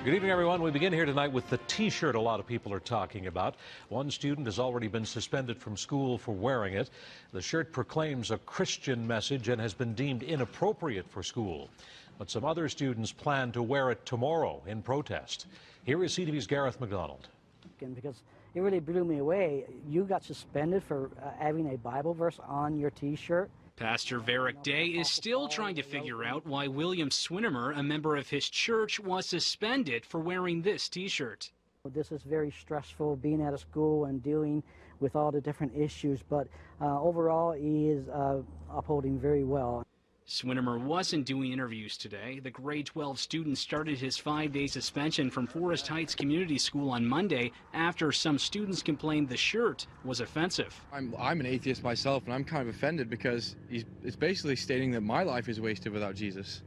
Good evening, everyone. We begin here tonight with the T-shirt a lot of people are talking about. One student has already been suspended from school for wearing it. The shirt proclaims a Christian message and has been deemed inappropriate for school. But some other students plan to wear it tomorrow in protest. Here is CTV's Gareth McDonald. Because it really blew me away. You got suspended for having a Bible verse on your T-shirt. Pastor Varick Day is still trying to figure out why William Swinimer, a member of his church, was suspended for wearing this T-shirt. This is very stressful, being at a school and dealing with all the different issues, but overall he is upholding very well. Swinimer wasn't doing interviews today. The grade 12 student started his 5-day suspension from Forest Heights Community School on Monday after some students complained the shirt was offensive. I'm an atheist myself, and I'm kind of offended because it's basically stating that my life is wasted without Jesus.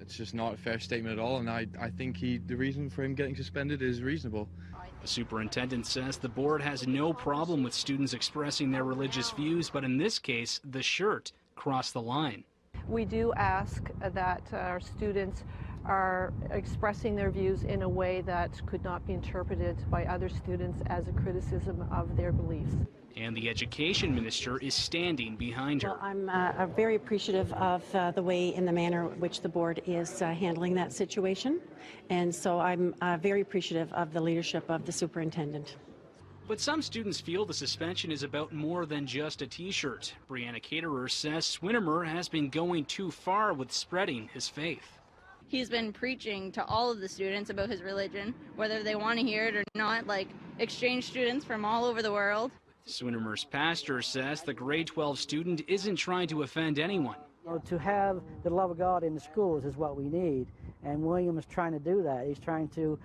It's just not a fair statement at all, and I think the reason for him getting suspended is reasonable. The superintendent says the board has no problem with students expressing their religious views, but in this case, the shirt crossed the line. We do ask that our students are expressing their views in a way that could not be interpreted by other students as a criticism of their beliefs. And the education minister is standing behind her. Well, I'm very appreciative of the way and the manner in which the board is handling that situation. And so I'm very appreciative of the leadership of the superintendent. But some students feel the suspension is about more than just a T-shirt. Brianna Caterer says Swinimer has been going too far with spreading his faith. He's been preaching to all of the students about his religion, whether they want to hear it or not, like exchange students from all over the world. Swinimer's pastor says the grade 12 student isn't trying to offend anyone. To have the love of God in the schools is what we need, and William is trying to do that. He's trying to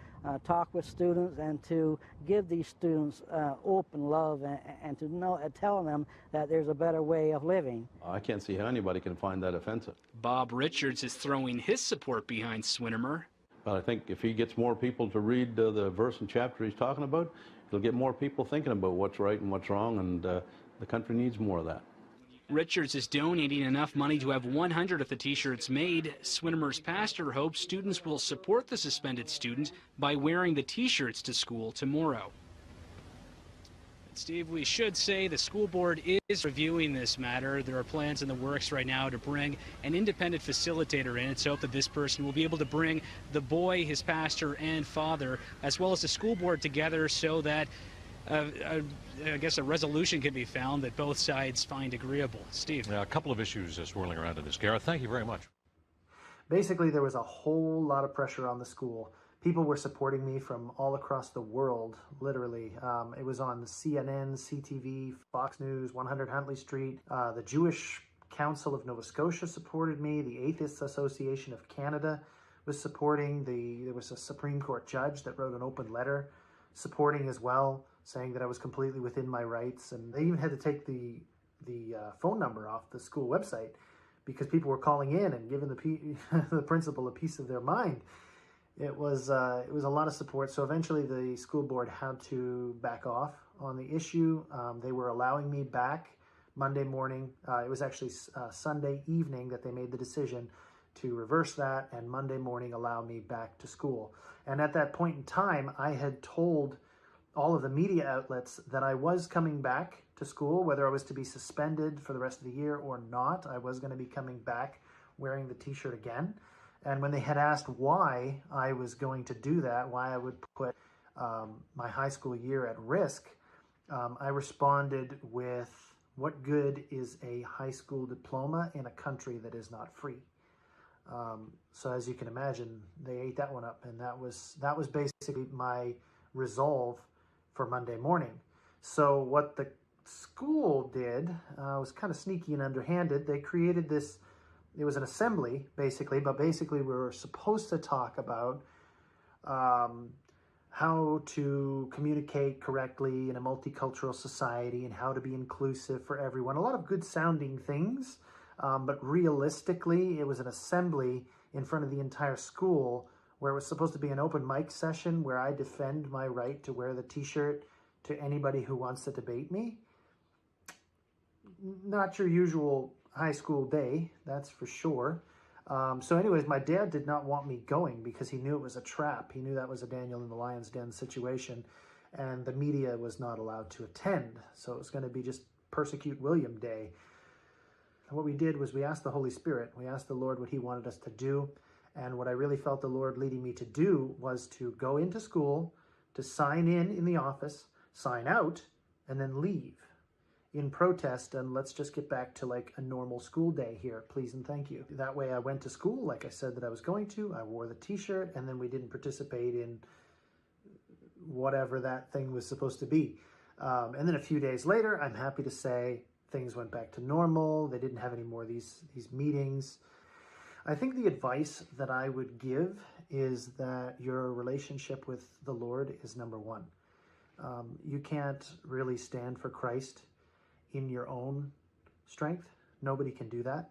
talk with students and to give these students open love and to tell them that there's a better way of living. I can't see how anybody can find that offensive. Bob Richards is throwing his support behind Swinimer. But I think if he gets more people to read the verse and chapter he's talking about, he'll get more people thinking about what's right and what's wrong, and the country needs more of that. Richards is donating enough money to have 100 of the T-shirts made. Swinimer's pastor hopes students will support the suspended student by wearing the T-shirts to school tomorrow. Steve, we should say the school board is reviewing this matter. There are plans in the works right now to bring an independent facilitator in. It's hoped that this person will be able to bring the boy, his pastor, and father, as well as the school board together so that I guess a resolution can be found that both sides find agreeable. Steve. A couple of issues swirling around in this. Gareth, thank you very much. Basically, there was a whole lot of pressure on the school. People were supporting me from all across the world, literally. It was on CNN, CTV, Fox News, 100 Huntley Street. The Jewish Council of Nova Scotia supported me. The Atheists Association of Canada was supporting. There was a Supreme Court judge that wrote an open letter supporting as well, saying that I was completely within my rights. And they even had to take the phone number off the school website because people were calling in and giving the principal a piece of their mind. It was a lot of support. So eventually the school board had to back off on the issue. They were allowing me back Monday morning. It was actually Sunday evening that they made the decision to reverse that, and Monday morning allow me back to school. And at that point in time, I had told all of the media outlets that I was coming back to school, whether I was to be suspended for the rest of the year or not. I was going to be coming back wearing the T-shirt again. And when they had asked why I was going to do that, why I would put my high school year at risk, I responded with, what good is a high school diploma in a country that is not free? So as you can imagine, they ate that one up, and that was basically my resolve for Monday morning. So what the school did was kind of sneaky and underhanded. They created this, it was an assembly basically, but basically we were supposed to talk about how to communicate correctly in a multicultural society and how to be inclusive for everyone. A lot of good sounding things, but realistically it was an assembly in front of the entire school where it was supposed to be an open mic session where I defend my right to wear the T-shirt to anybody who wants to debate me. Not your usual high school day, that's for sure. So anyways, my dad did not want me going because he knew it was a trap. He knew that was a Daniel in the Lion's Den situation, and the media was not allowed to attend. So it was going to be just Persecute William Day. And what we did was we asked the Holy Spirit, we asked the Lord what he wanted us to do. And what I really felt the Lord leading me to do was to go into school, to sign in the office, sign out, and then leave in protest, and let's just get back to like a normal school day here, please and thank you. That way I went to school like I said that I was going to. I wore the t-shirt, and then we didn't participate in whatever that thing was supposed to be. And then a few days later, I'm happy to say things went back to normal. They didn't have any more of these meetings. I think the advice that I would give is that your relationship with the Lord is number one. You can't really stand for Christ in your own strength. Nobody can do that.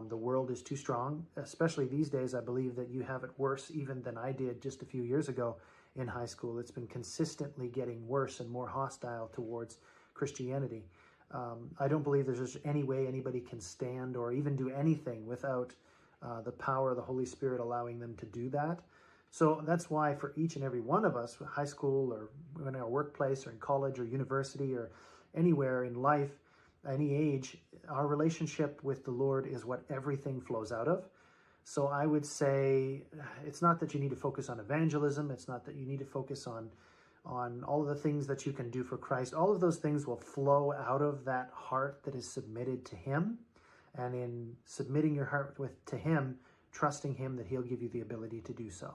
The world is too strong, especially these days. I believe that you have it worse even than I did just a few years ago in high school. It's been consistently getting worse and more hostile towards Christianity. I don't believe there's just any way anybody can stand or even do anything without the power of the Holy Spirit allowing them to do that. So that's why for each and every one of us, high school or in our workplace or in college or university or anywhere in life, any age, our relationship with the Lord is what everything flows out of. So I would say it's not that you need to focus on evangelism. It's not that you need to focus on all of the things that you can do for Christ. All of those things will flow out of that heart that is submitted to him. And in submitting your heart to him, trusting him that he'll give you the ability to do so.